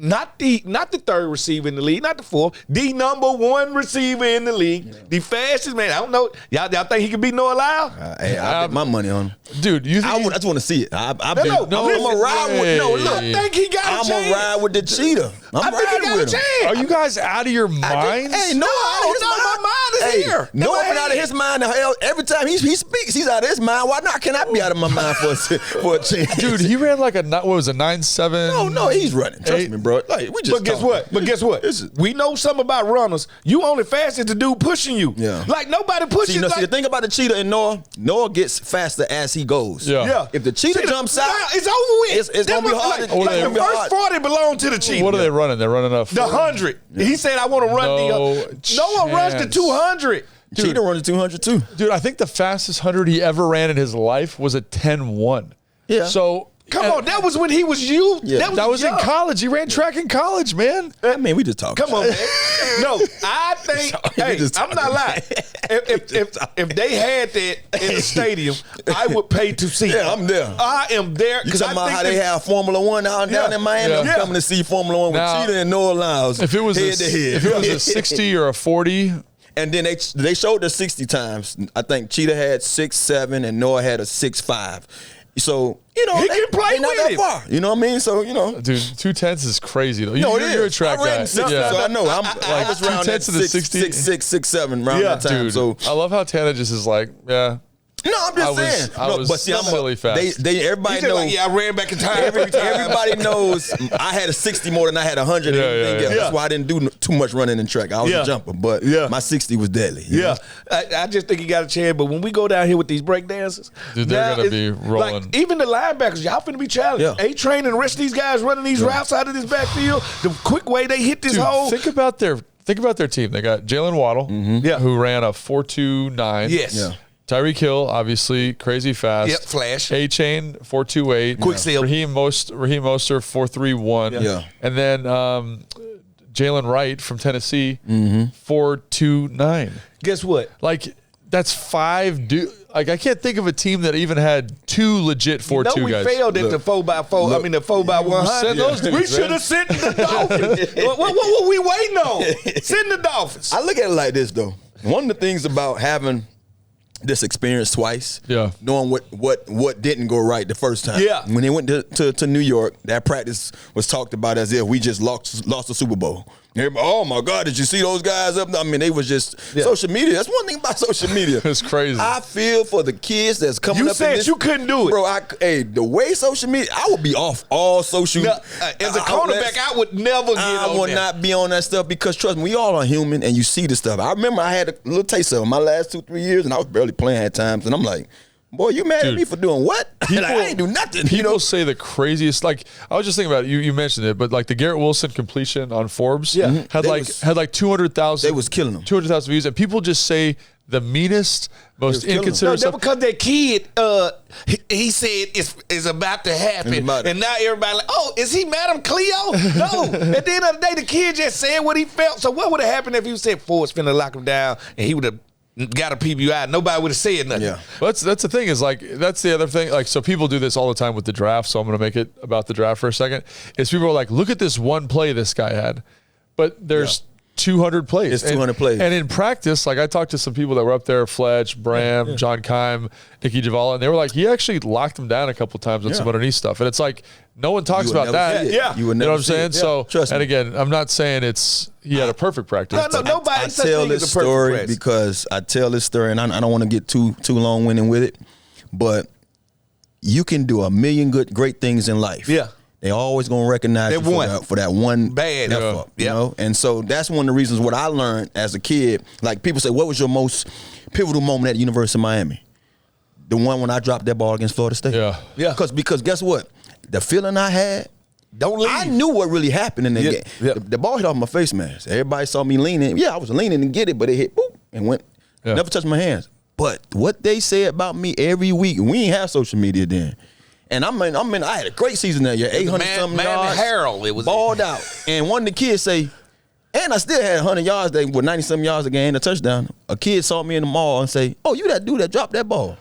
Not the third receiver in the league, not the fourth, the number 1 receiver in the league, the fastest man. I don't know. Y'all think he could beat Noah Lyle? Hey, I bet my money on him. Dude, you think I just want to see it. I'm No, a ride with. No, look, I think he got a chance. I'm a ride with the cheetah. I think he got a chance. Are you guys out of your minds? Hey, no, my mind is here. Noah been out of his mind. Hell, every time he speaks, he's out of his mind. Why not? Can I be out of my mind for a chance? Dude, he ran like a 9.7. No, he's running. Trust me, bro. Like we just. But guess what? We know something about runners. You only fast as the dude pushing you. Yeah. Like nobody pushes. See, the thing about the cheetah and Noah gets faster as he goes. Yeah. If the cheetah jumps out, it's over with. It's gonna be hard. Like the first 40 belong to the cheetah. What are they running? They're running a The 100. Yeah. He said, I want to run Noah runs the 200. Dude, cheetah runs the 200 too. Dude, I think the fastest 100 he ever ran in his life was a 10-1. Yeah. So come on, that was when he was you. Yeah. That was in college. He ran track in college, man. I mean, we just talking. Come on, man. No, I think. Hey, I'm not lying. If they had that in the stadium, I would pay to see. Yeah, I'm there. I am there. You talking about how they have Formula One down in Miami? Yeah. I'm coming to see Formula One with Now, Cheetah and Noah Lyles. If it was head to head. if it was a 60 or a 40. And then they showed the 60 times. I think Cheetah had 6.7 and Noah had a 6.5. So, he can play not with that him. far. You know what I mean? So, Dude, 2/10 is crazy, though. No, You're a track I ran guy. 60, so I know. I was around 2/10 that to the 60. 6.7 around that time. Dude, So I love how Tana just is like, yeah. No, I'm just saying. I was silly fast. Everybody knows. Like, I ran back in time. Everybody knows I had a 60 more than I had 100. Yeah. That's why I didn't do too much running in track. I was a jumper, but my 60 was deadly. Yeah. I just think he got a chance. But when we go down here with these breakdancers, dude, they're going to be rolling. Like, even the linebackers, y'all finna be challenged. Yeah. A-Train and the rest of these guys running these routes out of this backfield, the quick way they hit this hole. Think about their team. They got Jalen Waddle, who ran a 4.29. Yes. Yeah. Tyreek Hill, obviously crazy fast. Yep, flash. A-Chain, 4.28. Quick seal. Raheem Mostert, 4.31. Yeah. And then Jalen Wright from Tennessee, 4.29. Guess what? Like, that's 5 Like, I can't think of a team that even had 2 legit 4.2 we guys. failed at the 4x4. The 4x100. Send those dudes, we should have sent the Dolphins. what were we waiting on? Send the Dolphins. I look at it like this, though. One of the things about having this experience twice, knowing what didn't go right the first time. Yeah. When they went to New York, that practice was talked about as if we just lost the Super Bowl. Everybody, oh my God, did you see those guys up there? I mean, they was just social media. That's one thing about social media. It's crazy. I feel for the kids that's coming up. You said you couldn't do it. Bro, the way social media, I would be off all social media. As a cornerback, I would never get on I would not be on that stuff because, trust me, we all are human and you see the stuff. I remember I had a little taste of it my last 2-3 years and I was barely playing at times and I'm like, boy, you mad at me for doing what? Like, I ain't do nothing. People say the craziest. Like, I was just thinking about it. You mentioned it, but like the Garrett Wilson completion on Forbes had like 200,000. They was killing them. 200,000 views, and people just say the meanest, most inconsiderate stuff. Because that kid, he said it's about to happen, and now everybody like, oh, is he Madam Cleo? No. At the end of the day, the kid just said what he felt. So what would have happened if you said Ford's finna lock him down, and he would have got a PBI? Nobody would have said nothing. Yeah, that's the thing is like that's the other thing. Like, so people do this all the time with the draft. So I'm going to make it about the draft for a second. Is people are like, look at this one play this guy had, but there's 200 plays. It's 200 plays. And in practice, like I talked to some people that were up there, Fletch, Bram, John Keim, Nicky Javala, and they were like, he actually locked him down a couple times on some underneath stuff. And it's like, no one talks about that. Yeah. You would know never what I'm saying? So, trust me. and again, I'm not saying he had a perfect practice. No, nobody I tell this story because I tell this story, and I don't want to get too long-winded with it, but you can do a million great things in life. Yeah. They always gonna recognize you for that one bad effort, you know. And so that's one of the reasons what I learned as a kid. Like people say, what was your most pivotal moment at the University of Miami? the one when I dropped that ball against Florida State. Yeah. Yeah. Because guess what? The feeling I had, Don't leave. I knew what really happened in the game. Yeah. The ball hit off my face mask. Everybody saw me leaning. Yeah, I was leaning to get it, but it hit boop and went. Yeah. Never touched my hands. But what they say about me every week, we ain't have social media then. And I had a great season that year, 800-something yards. Harold, it was balled out. And one of the kids say, and I still had 100 yards with 90-something yards a game and a touchdown. A kid saw me in the mall and say, "Oh, you that dude that dropped that ball."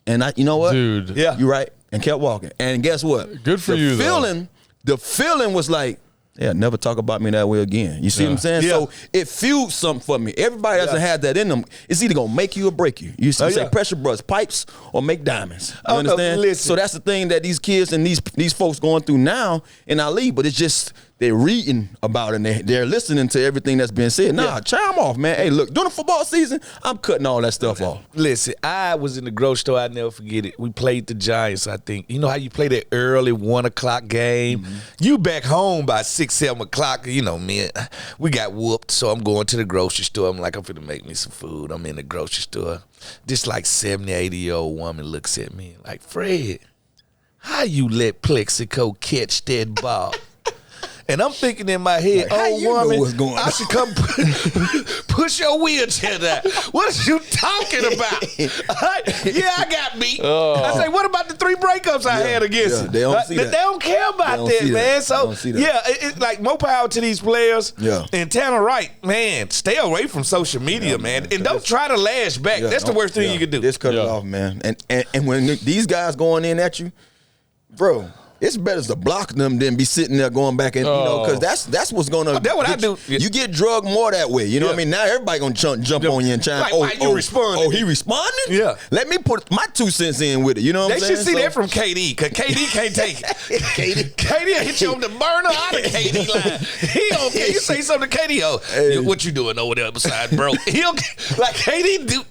And you know what? Dude. Yeah. You right. And kept walking. And guess what? Good for you, though. The feeling was like, yeah, never talk about me that way again. You see what I'm saying? Yeah. So it fueled something for me. Everybody doesn't have that in them. It's either gonna make you or break you. You say yeah. pressure bust pipes or make diamonds. You Oh, understand? listen. So that's the thing that these kids and these folks going through now in our league, but it's just they're reading about it and they're listening to everything that's being said. Nah, chime off, man. Hey, look, during the football season, I'm cutting all that stuff off. Listen, I was in the grocery store. I'll never forget it. We played the Giants, I think. You know how you play that early 1 o'clock game? Mm-hmm. You back home by 6, 7 o'clock. You know, man, we got whooped. So I'm going to the grocery store. I'm like, I'm finna make me some food. I'm in the grocery store. This like 70, 80-year-old woman looks at me like, "Fred, how you let Plexico catch that ball?" And I'm thinking in my head, Like, how "Oh, you know woman, what's going I on?" should come push your wheelchair down. What are you talking about? Yeah, I got beat. I say, what about the 3 breakups I had against him? They don't see that. They don't care about don't that, see that. man. They So, don't see that. yeah, it's like more power to these players. Yeah. And Tanner Wright, man, stay away from social media, man. And don't try to lash back. That's the worst thing you can do. Just cut it off, man. And when these guys going in at you, bro, it's better to block them than be sitting there going back and because that's what's gonna. That's what I do. You get drugged more that way. You know what I mean? Now everybody gonna jump on you and chime. Like, why you responding? Oh, he responding? Yeah. Let me put my 2 cents in with it. You know what I'm They saying? should see that from KD, because KD can't take it. KD will hit you on the burner out of KD line. He don't care. You say something to KD, what you doing over there beside bro? He'll like KD do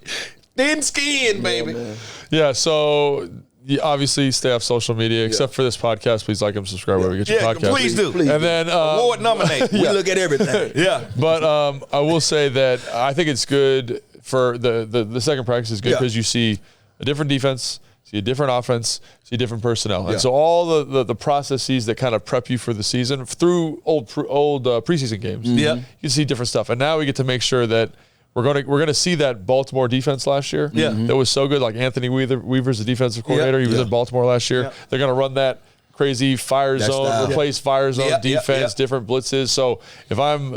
thin skin, baby. Yeah, so you obviously stay off social media, except for this podcast. Please like and subscribe wherever you get your podcast. Please do. Please And then Award nominate. We look at everything. Yeah. But I will say that I think it's good for the second practice is good because you see a different defense, see a different offense, see different personnel, and so all the processes that kind of prep you for the season through old preseason games. Yeah. You can see different stuff, and now we get to make sure that we're gonna see that Baltimore defense last year. Yeah. That was so good. Like Anthony Weaver's the defensive coordinator. He was in Baltimore last year. Yeah. They're gonna run that crazy fire zone, style. replace fire zone defense, yeah. different blitzes. So if I'm,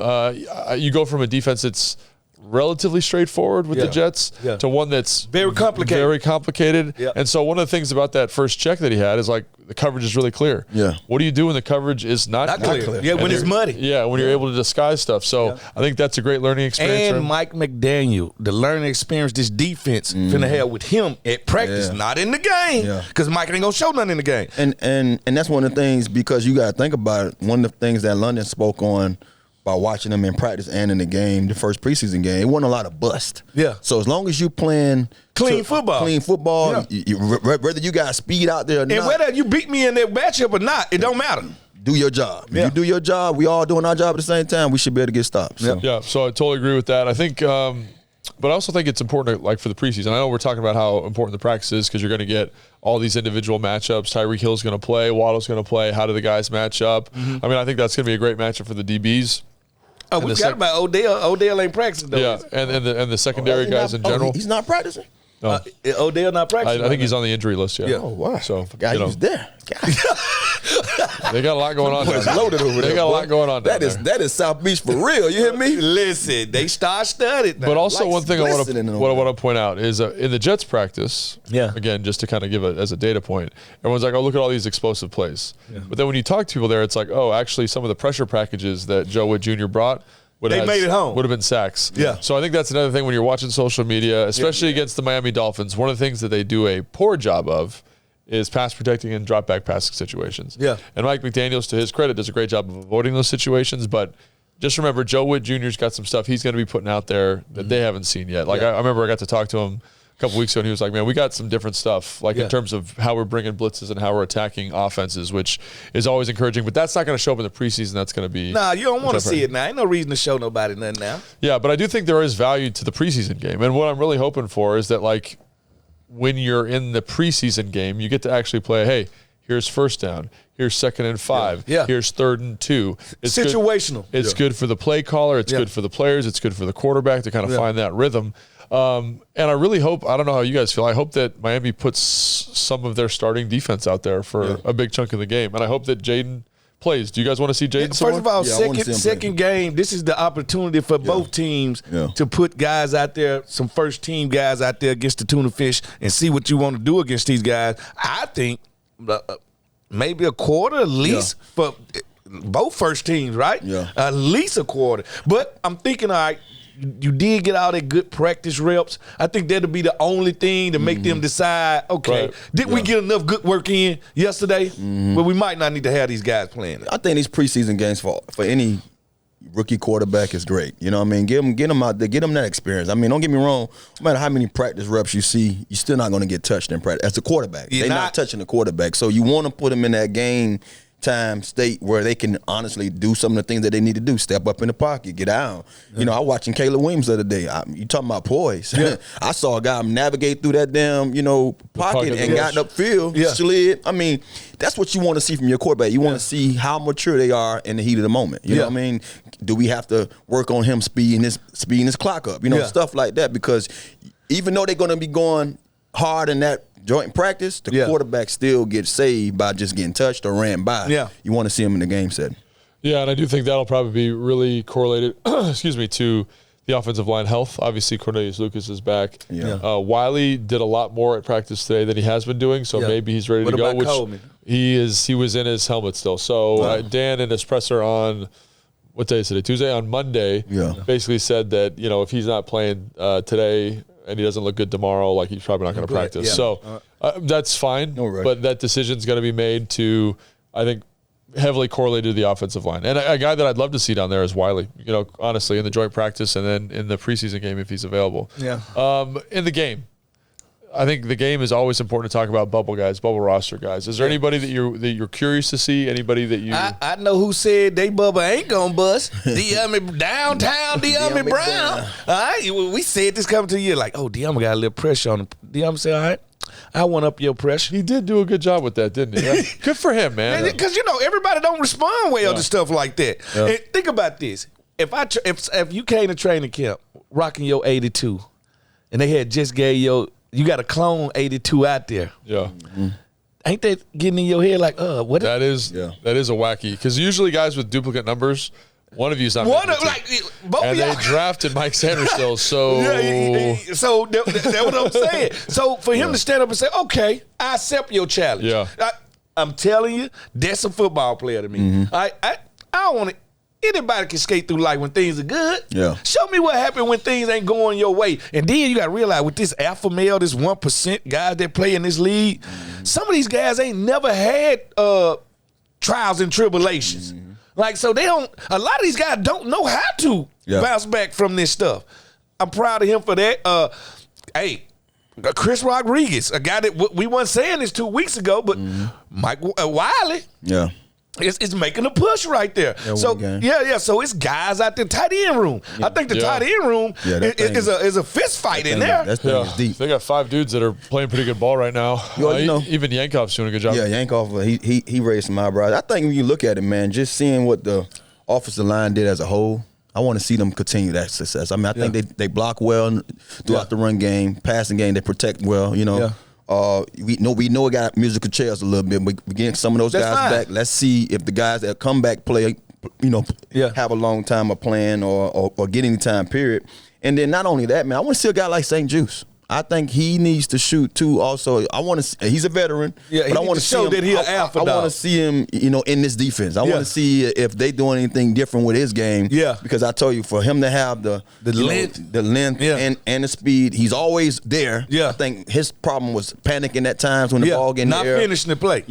you go from a defense that's relatively straightforward with the Jets to one that's Very complicated. Very complicated. Yeah. And so one of the things about that first check that he had is like the coverage is really clear. Yeah. What do you do when the coverage is not clear? Yeah, when it's muddy. Yeah, when you're able to disguise stuff. So I think that's a great learning experience. for And him. Mike McDaniel, the learning experience this defense finna have with him at practice, not in the game. Yeah. Because Mike ain't gonna show nothing in the game. And that's one of the things, because you got to think about it. One of the things that London spoke on by watching them in practice and in the game, the first preseason game, it wasn't a lot of bust. Yeah. So as long as you playing Clean football. whether you got speed out there or And not, whether you beat me in that matchup or not, it don't matter. do your job. If Yeah. you do your job, we all doing our job at the same time, we should be able to get stops. So. Yeah, so I totally agree with that. I think, but I also think it's important, like for the preseason. I know we're talking about how important the practice is because you're going to get all these individual matchups. Tyreek Hill's going to play, Waddle's going to play. How do the guys match up? I mean, I think that's going to be a great matchup for the DBs. Oh, we forgot about Odell. Odell ain't practicing though. Yeah, and the secondary guys in general. He's not practicing. No. Odell not practicing. I think he's on the injury list. Yeah. Oh wow! So Forgot he was there. God. they got a lot going on. Boys down there. loaded over there. They got a boy. lot going on. Down there. That is South Beach for real. You hear me? Listen, they studied. But also Lights one thing I glistening over want to point out is in the Jets practice, again, just to kind of give it as a data point, everyone's like, oh, look at all these explosive plays. But then when you talk to people there, it's like, oh, actually some of the pressure packages that Joe Wood Jr. brought made it home. Would have been sacks. Yeah. So I think that's another thing when you're watching social media, especially against the Miami Dolphins. One of the things that they do a poor job of is pass protecting and drop back passing situations. Yeah. And Mike McDaniels, to his credit, does a great job of avoiding those situations. But just remember, Joe Wood Jr.'s got some stuff he's going to be putting out there that they haven't seen yet. Like I remember I got to talk to him a couple weeks ago, and he was like, man, we got some different stuff, like in terms of how we're bringing blitzes and how we're attacking offenses, which is always encouraging. But that's not going to show up in the preseason. That's going to be Nah, you don't want to see it now. Ain't no reason to show nobody nothing now. Yeah, but I do think there is value to the preseason game. And what I'm really hoping for is that, like, when you're in the preseason game, you get to actually play, hey, here's first down, here's 2nd and 5, here's 3rd and 2. It's situational. It's good for the play caller. It's good for the players. It's good for the quarterback to kind of find that rhythm. And I really hope, I don't know how you guys feel, I hope that Miami puts some of their starting defense out there for a big chunk of the game. And I hope that Jaden plays. Do you guys want to see Jaden First of all, Yeah, second game, this is the opportunity for both teams to put guys out there, some first-team guys out there against the Tuna Fish and see what you want to do against these guys. I think maybe a quarter at least for both first teams, right? Yeah. At least a quarter. But I'm thinking, all right, you did get all that good practice reps. I think that'll be the only thing to make them decide, okay, did we get enough good work in yesterday? Well, we might not need to have these guys playing. I think these preseason games for any rookie quarterback is great. You know what I mean? Get them out there, get them that experience. I mean, don't get me wrong, no matter how many practice reps you see, you're still not going to get touched in practice. As a quarterback, they're not touching the quarterback. So you want to put them in that game time state where they can honestly do some of the things that they need to do. Step up in the pocket, get out. You know, I watching Caleb Williams the other day. You talking about poise. I saw a guy navigate through that damn, pocket and got upfield, slid. I mean, that's what you want to see from your quarterback. You want to see how mature they are in the heat of the moment. You know what I mean? Do we have to work on him speeding his clock up? Stuff like that, because even though they're going to be going hard in that joint practice, the quarterback still gets saved by just getting touched or ran by. You want to see him in the game setting. Yeah, and I do think that'll probably be really correlated, to the offensive line health. Obviously, Cornelius Lucas is back. Wiley did a lot more at practice today than he has been doing, so maybe he's ready to go. What about Coleman? He was in his helmet still. So Dan in his presser on, what day is today? Tuesday? On Monday, basically said that, if he's not playing today and he doesn't look good tomorrow, like he's probably not going to practice. So that's fine. But that decision's going to be made to, I think, heavily correlated to the offensive line. And a guy that I'd love to see down there is Wiley, honestly, in the joint practice and then in the preseason game if he's available. In the game, I think the game is always important to talk about bubble roster guys. Is there anybody that you're curious to see? Anybody that you? I know who said they bubble ain't gonna bust. Downtown De'Ami Brown. All right, we said this coming to the year like, De'Ami got a little pressure on him. De'Ami said, all right, I want up your pressure. He did do a good job with that, didn't he? Yeah. Good for him, man. Because everybody don't respond well to stuff like that. And think about this: if you came to training camp rocking your 82, and they had just gave you got a clone 82 out there. Ain't that getting in your head like, what? That is a wacky, because usually guys with duplicate numbers, one of you's not. Both and of y'all. they drafted Mike Sanders still. So so that's what I'm saying. So for him to stand up and say, okay, I accept your challenge. I'm telling you, that's a football player to me. I don't want to. Anybody can skate through life when things are good. Show me what happened when things ain't going your way. And then you got to realize with this alpha male, this 1% guys that play in this league, some of these guys ain't never had trials and tribulations. So a lot of these guys don't know how to bounce back from this stuff. I'm proud of him for that. Chris Rodriguez, a guy that we weren't saying this 2 weeks ago, but Mike Wiley. It's making a push right there. So it's guys out there, tight end room. I think the tight end room is a fist fight in there. That thing is deep. They got 5 dudes that are playing pretty good ball right now. Even Yankov's doing a good job. Yeah, Yankov, he raised some eyebrows. I think when you look at it, man, just seeing what the offensive line did as a whole, I want to see them continue that success. I mean, I think they block well throughout the run game, passing game, they protect well. We know it got musical chairs a little bit, but we getting some of those guys back. Let's see if the guys that come back play, have a long time of playing or get any time period. And then not only that, man, I want to see a guy like St. Juice. I think he needs to shoot too. Also, I want to. He's a veteran, but I want to show that he's alpha. I want to see him, in this defense. I want to see if they doing anything different with his game. Because I told you, for him to have the length, and the speed, he's always there. I think his problem was panicking at times when the ball getting not there. finishing the play.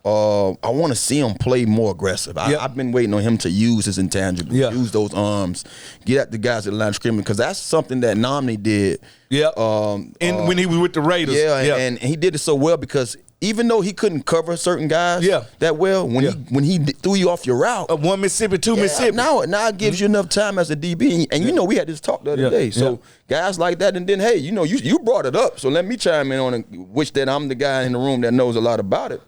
I want to see him play more aggressive. I've been waiting on him to use his intangibles, use those arms, get at the guys at the line of scrimmage, because that's something that Nomney did. And when he was with the Raiders. And he did it so well because even though he couldn't cover certain guys that well, when he threw you off your route, one Mississippi, two Mississippi. Now it gives you enough time as a DB, and you know we had this talk the other day. So guys like that, and then hey, you know you brought it up, so let me chime in on it. Wish that I'm the guy in the room that knows a lot about it.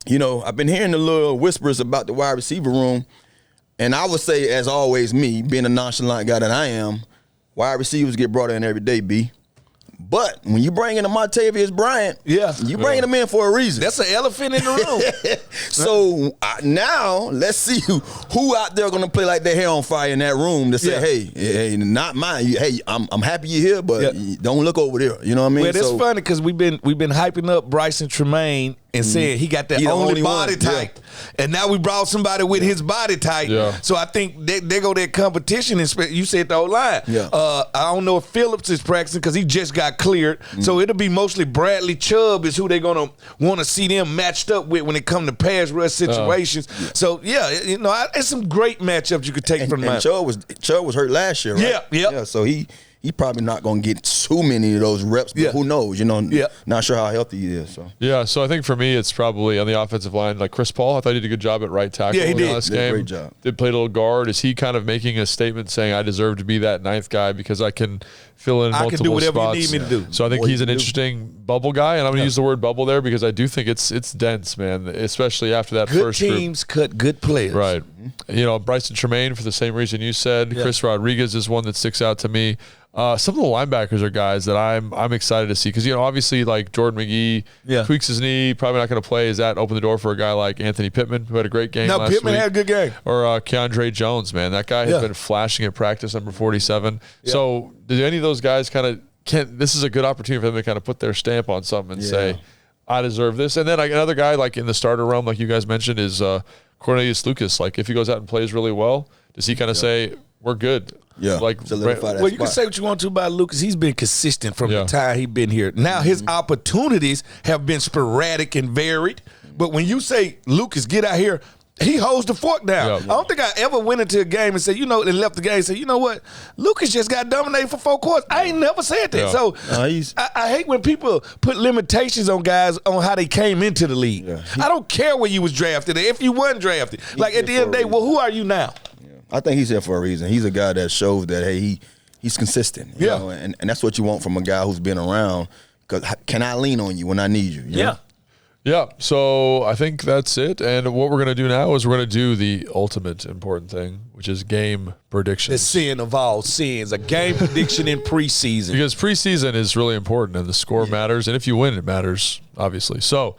You know, I've been hearing the little whispers about the wide receiver room, and I would say, as always, me being a nonchalant guy that I am, wide receivers get brought in every day, B. But when you bring in a Martavius Bryant, you bring him in for a reason. That's an elephant in the room. So now let's see who out there going to play like their hair on fire in that room to say, hey, not mine. Hey, I'm happy you're here, but don't look over there. You know what I mean? Well, it's funny because we've been hyping up Bryson Tremaine and saying he got the only body type. And now we brought somebody with his body type. So I think they go that competition. You said the whole line. I don't know if Phillips is practicing because he just got cleared. So it'll be mostly Bradley Chubb is who they're going to want to see them matched up with when it comes to pass rush situations. So, you know, it's some great matchups you could take from them. Chubb was hurt last year, right? Yeah, so he probably not going to get too many of those reps, but who knows? You know, not sure how healthy he is. So I think for me, it's probably on the offensive line, like Chris Paul. I thought he did a good job at right tackle in the last game. Great job. Did play a little guard. Is he kind of making a statement saying, I deserve to be that ninth guy because I can fill in multiple spots? I can do whatever you need me to do. So I think he's an interesting bubble guy, and I'm going to use the word bubble there because I do think it's dense, man, especially after that first group. Good teams cut good players. Right. You know, Bryson Tremaine, for the same reason you said. Chris Rodriguez is one that sticks out to me. Some of the linebackers are guys that I'm excited to see because, you know, obviously like Jordan McGee tweaks his knee, probably not going to play. Is that open the door for a guy like Anthony Pittman, who had a great game last week? Pittman had a good game. Or Keandre Jones, man. That guy has been flashing at practice, number 47. So do any of those guys kind of this is a good opportunity for them to kind of put their stamp on something and say, I deserve this. And then another guy like in the starter realm, like you guys mentioned, is Cornelius Lucas. Like if he goes out and plays really well, does he kind of say, we're good? Like solidify that you can say what you want to about Lucas. He's been consistent from the time he's been here. Now his opportunities have been sporadic and varied. But when you say Lucas, get out here, he holds the fork down. I don't think I ever went into a game and said, and left the game and said, you know what, Lucas just got dominated for 4 quarters. I ain't never said that. So I hate when people put limitations on guys on how they came into the league. I don't care where you was drafted or if you weren't drafted. Like at the end of the day, well, who are you now? I think he's here for a reason. He's a guy that shows that, hey, he's consistent. You know? And that's what you want from a guy who's been around. Because can I lean on you when I need you? You know? Yeah, so I think that's it. And what we're going to do now is we're going to do the ultimate important thing, which is game predictions. The sin of all sins, a game prediction in preseason. Because preseason is really important, and the score matters. And if you win, it matters, obviously. So,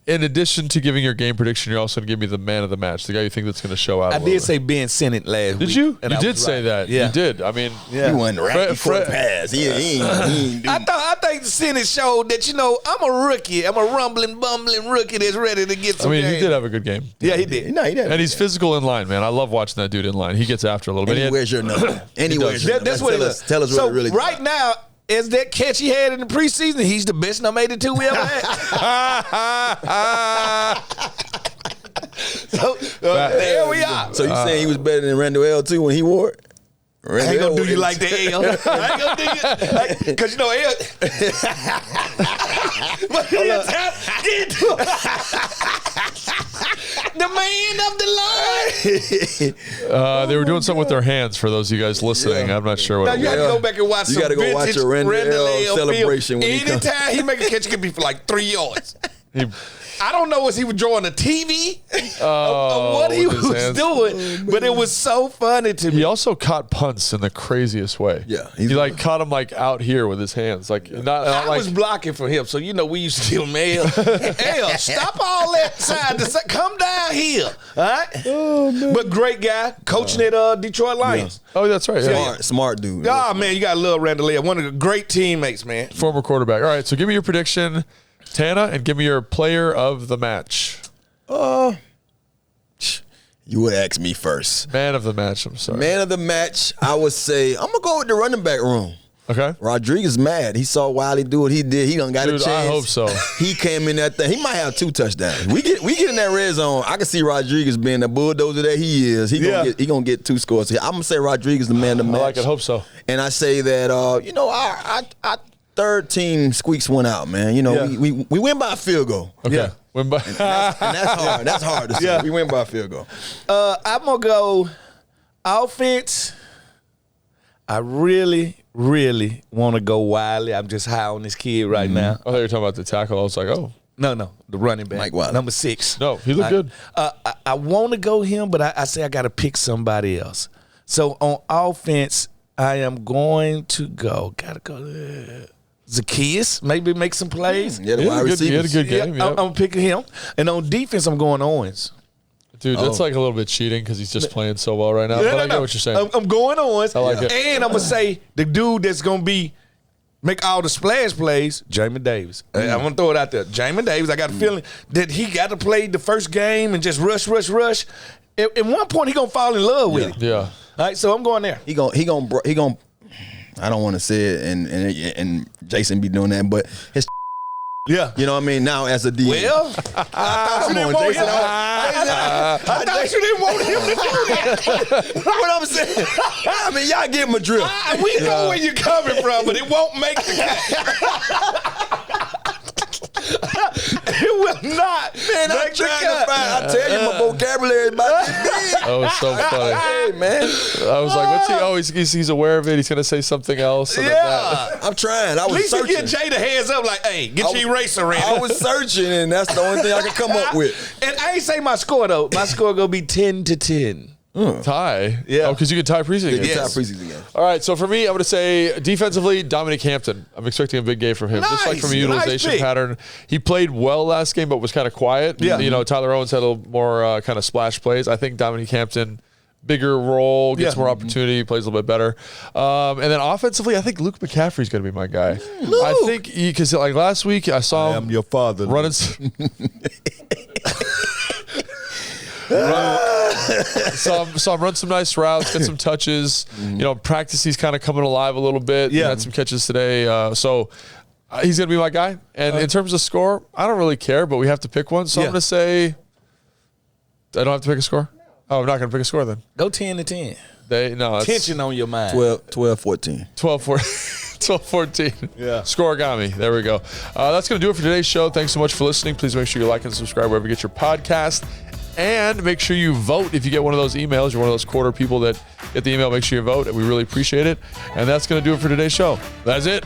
in addition to giving your game prediction, you're also going to give me the man of the match, the guy you think that's going to show out. I did say Ben Sinnott last week. Did you? And you did say that. You did. I mean, he wasn't right before the pass. I think Sinnott showed that, I'm a rookie. I'm a rumbling, bumbling rookie that's ready to get some he games. did have a good game. Yeah, he did. No, he did. And he's physical in line, man. I love watching that dude in line. He gets after a little bit. Where's your number? Anywhere's your number. That's what it is. Tell us what it really right now, as that catch he had in the preseason, he's the best number 82 we ever had. So there we are. So you saying he was better than Randall L too when he wore it? I ain't gonna do you like the L. I ain't gonna do you because L. The man of the line. They were doing something with their hands for those of you guys listening. I'm not sure what. Now you got to go back and watch. You got to go watch a Randall L celebration. Anytime he make a catch, it could be for like 3 yards. I don't know if he was drawing a TV of what he was doing, but it was so funny to me. He also caught punts in the craziest way. Yeah, he caught him out here with his hands, I was blocking for him, so we used to tell him, L, stop all that side, come down here, all right? Oh, man. But great guy, coaching at Detroit Lions. Yeah. Oh, that's right. Smart dude. Oh man, you gotta love Randall L, one of the great teemates, man. Former quarterback. All right, so give me your prediction, Tana, and give me your player of the match. You would ask me first. Man of the match, I'm sorry. Man of the match, I would say, I'm going to go with the running back room. Okay. Rodriguez mad. He saw Wiley do what he did. He done got a chance. I hope so. He came in that thing. He might have 2 touchdowns. We get in that red zone. I can see Rodriguez being the bulldozer that he is. He gonna get 2 scores. I'm gonna say Rodriguez the man of the match. I like it. Hope so. And I say that I third team squeaks one out, man. You know, Yeah. we win by a field goal. Okay. Yeah. Win by- And that's hard. That's hard to say. Yeah. We win by a field goal. I'm going to go offense. I really, really want to go Wiley. I'm just high on this kid right now. I thought you were talking about the tackle. I was like, oh. No, the running back. Mike Wiley. Number 6. No, he looked good. I want to go him, but I say I got to pick somebody else. So on offense, I am going to go. Got to go Zacchaeus. Maybe make some plays. Yeah, the He wide had a receivers. good game. Yeah, Yeah. I'm picking him. And on defense, I'm going Owens. Dude, that's like a little bit cheating because he's just playing so well right now. But I get what you're saying. I'm going Owens. I like it. And I'm going to say the dude that's going to make all the splash plays, Jamin Davis. I'm going to throw it out there. Jamin Davis, I got a feeling that he got to play the first game and just rush. At one point, he going to fall in love with it. Yeah. All right, so I'm going there. He gon' I don't want to say it, and Jason be doing that, but his Yeah. you know what I mean. Now as a DM, Well, I thought you didn't want him. I thought you didn't want him to do that. what I'm saying. I mean, y'all give him a drill. We know where you're coming from, but it won't make the cut. It will not. Man, I'm trying to find. I tell you, my vocabulary is about this big. That was so funny. Hey, man. I was like, what's he? Oh, he's aware of it. He's going to say something else. and then that. Yeah. I'm trying. I At was least you searching. get Jay the heads up like, hey, get your eraser in. I was searching, and that's the only thing I could come up with. And I ain't say my score, though. My score going to be 10-10. Tie. Yeah. Oh, because you can tie preseason. It's games. our preseason game. All right, so for me, I'm going to say defensively, Dominic Hampton. I'm expecting a big game from him. Just like from a Nice. utilization Nice pick. pattern. He played well last game, but was kind of quiet. Yeah. You know, Tyler Owens had a little more kind of splash plays. I think Dominic Hampton, bigger role, gets Yeah. more opportunity, plays a little bit better. And then offensively, I think Luke McCaffrey's going to be my guy. I think because like last week, I saw him your father. running. Saw him run some nice routes, get some touches. You know, practice he's kind of coming alive a little bit. He Yeah. had some catches today. So he's going to be my guy. And in terms of score, I don't really care, but we have to pick one. So I'm Yeah. going to say I don't have to pick a score? Oh, I'm not going to pick a score then. Go 10-10. That's Tension on your mind. 12-14. 12-14. Yeah. Scoregami. There we go. That's going to do it for today's show. Thanks so much for listening. Please make sure you like and subscribe wherever you get your podcast. And make sure you vote if you get one of those emails. You're one of those quarter people that get the email. Make sure you vote. We really appreciate it. And that's going to do it for today's show. That's it.